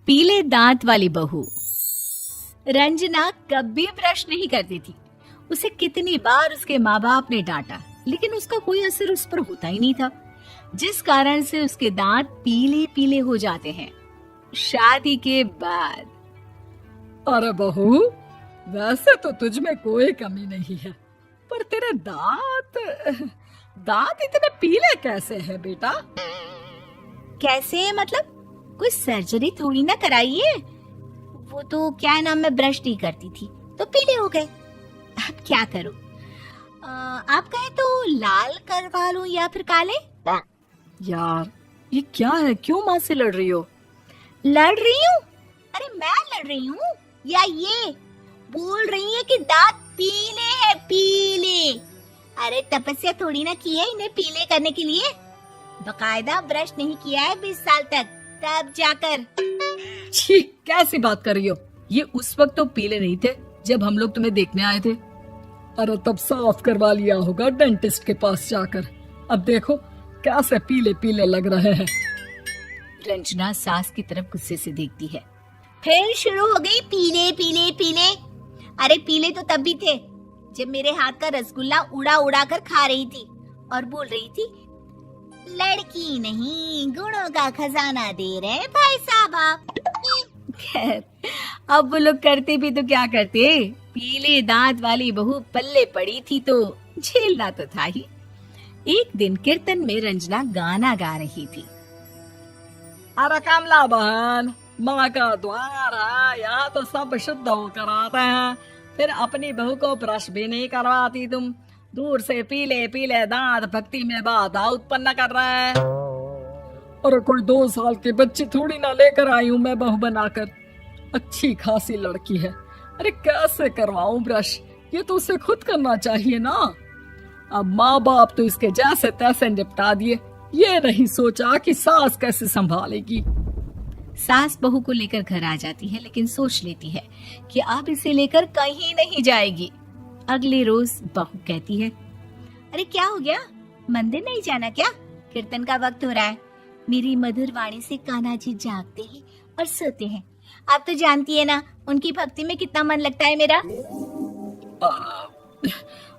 पीले दांत वाली बहू। रंजना कभी ब्रश नहीं करती थी। उसे कितनी बार उसके माँ बाप ने डांटा, लेकिन उसका कोई असर उस पर होता ही नहीं था, जिस कारण से उसके दांत पीले पीले हो जाते हैं। शादी के बाद अरे बहू, वैसे तो तुझ में कोई कमी नहीं है, पर तेरे दांत इतने पीले कैसे हैं बेटा? कैसे मतलब? कोई सर्जरी थोड़ी ना कराइए। वो तो क्या नाम, मैं ब्रश नहीं करती थी तो पीले हो गए। अब क्या करूं? आप कहें तो लाल करवा लूं या फिर काले? यार ये क्या है, क्यों माँ से लड़ रही हो? लड़ रही हूँ? अरे मैं लड़ रही हूँ या ये बोल रही है कि दांत पीले हैं, पीले। अरे तपस्या थोड़ी ना की है इन्हें पीले करने के लिए। बकायदा ब्रश नहीं किया है 20 साल तक, तब जाकर। छी, कैसी बात कर रही हो? ये उस वक्त तो पीले नहीं थे जब हम लोग तुम्हें देखने आए थे। अरे तब साफ करवा लिया होगा डेंटिस्ट के पास जाकर। अब देखो कैसे पीले पीले लग रहे हैं। रंजना सास की तरफ गुस्से से देखती है। फिर शुरू हो गई पीले पीले पीले। अरे पीले तो तब भी थे जब मेरे हाथ का रसगुल्ला उड़ा उड़ा कर खा रही थी और बोल रही थी, लड़की नहीं गुणों का खजाना दे रहे भाई साहब आप। खैर, अब वो लोग करते भी तो क्या करते, पीले दांत वाली बहू पल्ले पड़ी थी तो झेलना तो था ही। एक दिन कीर्तन में रंजना गाना गा रही थी। अरे कमला बहन, माँ का द्वार है, यहाँ तो सब शुद्ध होकर आते हैं, फिर अपनी बहू को ब्रश भी नहीं करवाती तुम। दूर से पीले पीले दांत भक्ति में बाधा उत्पन्न कर रहे हैं। अरे कोई 2 साल के बच्चे थोड़ी ना लेकर आई हूँ मैं बहू बनाकर। अच्छी खासी लड़की है, अरे कैसे करवाऊं ब्रश? ये तो उसे खुद करना चाहिए ना। अब माँ बाप तो इसके जैसे तैसे निपटा दिए, ये नहीं सोचा कि सास कैसे संभालेगी। सास बहू को लेकर घर आ जाती है, लेकिन सोच लेती है कि अब इसे लेकर कहीं नहीं जाएगी। अगले रोज बहू कहती है, अरे क्या हो गया, मंदिर नहीं जाना क्या? कीर्तन का वक्त हो रहा है। मेरी मधुर वाणी से कान्हा जी जागते हैं और सोते हैं। आप तो जानती है ना उनकी भक्ति में कितना मन लगता है मेरा।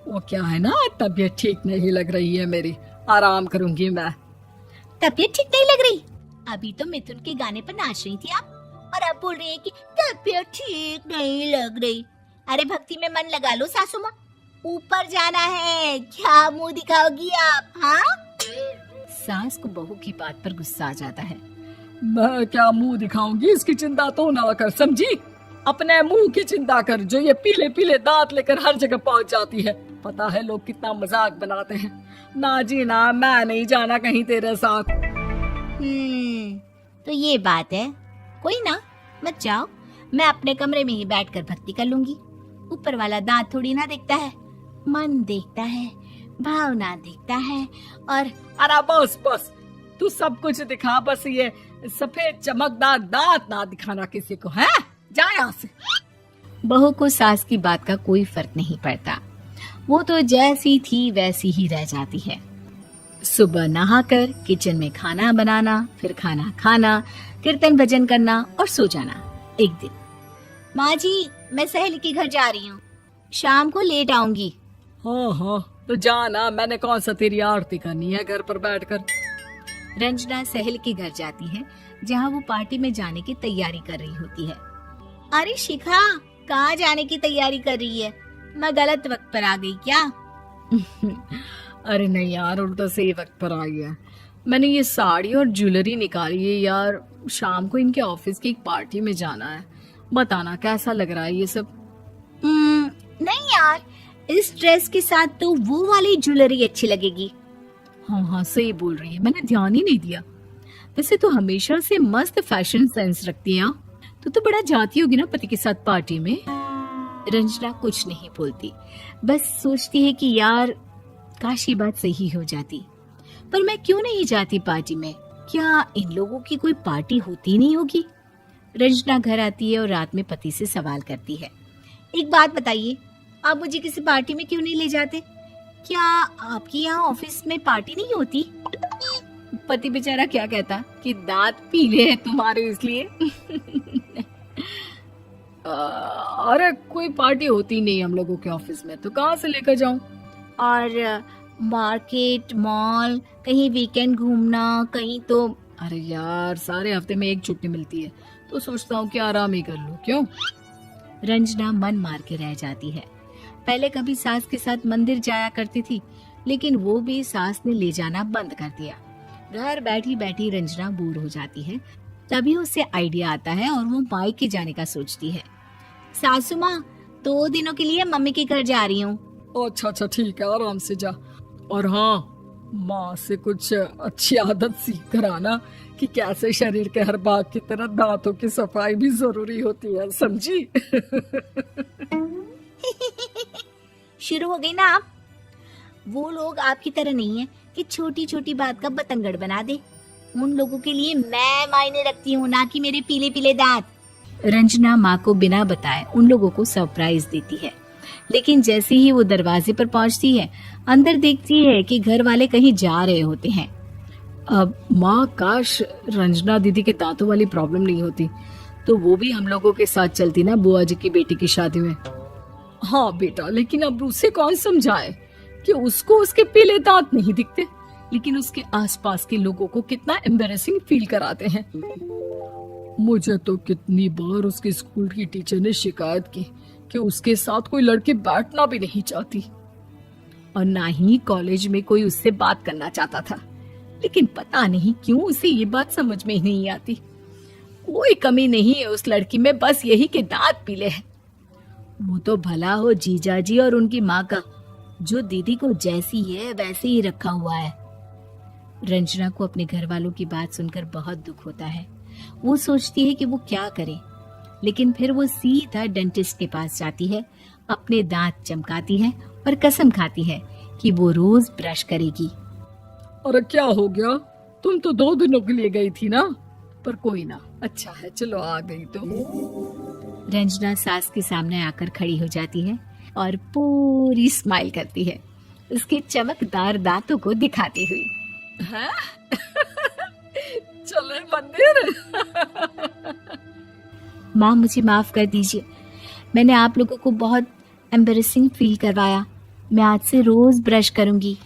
वो क्या है ना, तबीयत ठीक नहीं लग रही है मेरी, आराम करूंगी मैं। तबीयत ठीक नहीं लग रही? अभी तो मिथुन के गाने पर नाच रही थी आप, और अब बोल रही है कि तबीयत ठीक नहीं लग रही। अरे भक्ति में मन लगा लो सासू माँ, ऊपर जाना है, क्या मुंह दिखाओगी आप? हाँ? सास को बहू की बात पर गुस्सा आ जाता है। मैं क्या मुंह दिखाऊंगी, इसकी चिंता तो ना कर, समझी? अपने मुंह की चिंता कर, जो ये पीले पीले दांत लेकर हर जगह पहुंच जाती है। पता है लोग कितना मजाक बनाते हैं। ना जी ना, मैं नहीं जाना कहीं तेरे साथ। तो ये बात है। कोई ना, मत जाओ, मैं अपने कमरे में ही बैठकर भक्ति कर लूंगी। ऊपर वाला दांत थोड़ी ना देखता है, मन देखता है, भावना देखता है। और अरे बस बस, तू सब कुछ दिखा, बस ये सफेद चमकदार दांत ना दिखाना किसी को, है? जा यहाँ से। बहू को सास की बात का कोई फर्क नहीं पड़ता, वो तो जैसी थी वैसी ही रह जाती है। सुबह नहाकर किचन में खाना बनाना, फिर खाना खाना, कीर्तन भजन करना और सो जाना। एक दिन, माँ जी मैं सहेली के घर जा रही हूँ, शाम को लेट आऊंगी। हाँ हाँ तो जाना, मैंने कौन सा तेरी आरती करनी है घर पर बैठकर। रंजना सहेली के घर जाती है, जहाँ वो पार्टी में जाने की तैयारी कर रही होती है। अरे शिखा, कहाँ जाने की तैयारी कर रही है? मैं गलत वक्त पर आ गई क्या? अरे नहीं यार, उल्टा सही वक्त पर आ गया। मैंने ये साड़ी और ज्वेलरी निकाली है यार, शाम को इनके ऑफिस की एक पार्टी में जाना है। बताना कैसा लग रहा है ये सब? नहीं यार, इस ड्रेस के साथ तो वो वाली ज्वेलरी अच्छी लगेगी। हाँ हाँ सही बोल रही है, मैंने ध्यान ही नहीं दिया। वैसे तो हमेशा से मस्त फैशन सेंस रखती है। तो बड़ा जाती होगी ना पति के साथ पार्टी में। रंजना कुछ नहीं बोलती, बस सोचती है कि यार काश ये बात सही हो जाती। पर मैं क्यों नहीं जाती पार्टी में? क्या इन लोगों की कोई पार्टी होती नहीं होगी? रंजना घर आती है और रात में पति से सवाल करती है, एक बात बताइए, आप मुझे किसी पार्टी में क्यों नहीं ले जाते? क्या आपकी यहाँ ऑफिस में पार्टी नहीं होती? पति बेचारा क्या कहता कि दांत पीले हैं तुम्हारे इसलिए। अरे कोई पार्टी होती नहीं हम लोगों के ऑफिस में, तो कहाँ से लेकर जाऊं? और मार्केट, मॉल, कहीं वीकेंड घूमना, कहीं तो। अरे यार, सारे हफ्ते में एक छुट्टी मिलती है, तो सोचता हूँ कि आराम ही कर लूं। क्यों? रंजना मन मार के रह जाती है। पहले कभी सास के साथ मंदिर जाया करती थी, लेकिन वो भी सास ने ले जाना बंद कर दिया। घर बैठी बैठी रंजना बोर हो जाती है। तभी उसे आइडिया आता है और वो मायके जाने का सोचती है। सासू माँ, 2 दिनों के लिए मम्मी के घर जा रही हूँ। अच्छा अच्छा, ठीक है, आराम से जा। और हाँ, माँ से कुछ अच्छी आदत सीख कर आना कि कैसे शरीर के हर भाग की तरह दांतों की सफाई भी जरूरी होती है, समझी? शुरू हो गई ना आप। वो लोग आपकी तरह नहीं है कि छोटी छोटी बात का बतंगड़ बना दे। उन लोगों के लिए मैं मायने रखती हूँ, ना कि मेरे पीले पीले दांत। रंजना माँ को बिना बताए उन लोगों को सरप्राइज देती है, लेकिन जैसे ही वो दरवाजे पर पहुंचती है, अंदर देखती है कि घर वाले कहीं जा रहे होते हैं। अब माँ, काश रंजना दीदी के दांतों वाली प्रॉब्लम नहीं होती, तो वो भी हम लोगों के साथ चलती ना बुआ जी की बेटी की शादी में। हाँ बेटा, लेकिन अब उसे कौन समझाए कि उसको उसके पीले दांत नहीं दिखते, लेकिन उसके आसपास के लोगों को कितना एम्बैरेसिंग फील कराते हैं। मुझे तो कितनी बार उसके स्कूल की टीचर ने शिकायत की कि उसके साथ कोई लड़की बैठना भी नहीं चाहती, और ना ही कॉलेज में कोई उससे बात करना चाहता था। लेकिन पता नहीं क्यों उसे ये बात समझ में ही नहीं आती। कोई कमी नहीं है उस लड़की में, बस यही कि दांत पीले हैं। वो तो भला हो जीजा जी और उनकी माँ का, जो दीदी को जैसी है वैसे ही रखा हुआ है। रंजना को अपने घर वालों की बात सुनकर बहुत दुख होता है। वो सोचती है कि वो क्या करे, लेकिन फिर वो सीधा डेंटिस्ट के पास जाती है, अपने दांत चमकाती है और कसम खाती है कि वो रोज ब्रश करेगी। अरे क्या हो गया? तुम तो 2 दिनों के लिए गई थी ना, पर कोई ना, अच्छा है, चलो आ गई तो। रंजना सास के सामने आकर खड़ी हो जाती है और पूरी स्माइल करती है, उसके चमकदार दांतों को दिखाती हुई। हैं? चले मंदिर? माँ, मुझे माफ कर दीजिए, मैंने आप लोगों को बहुत एम्बैरेसिंग फील करवाया। मैं आज से रोज ब्रश करूंगी।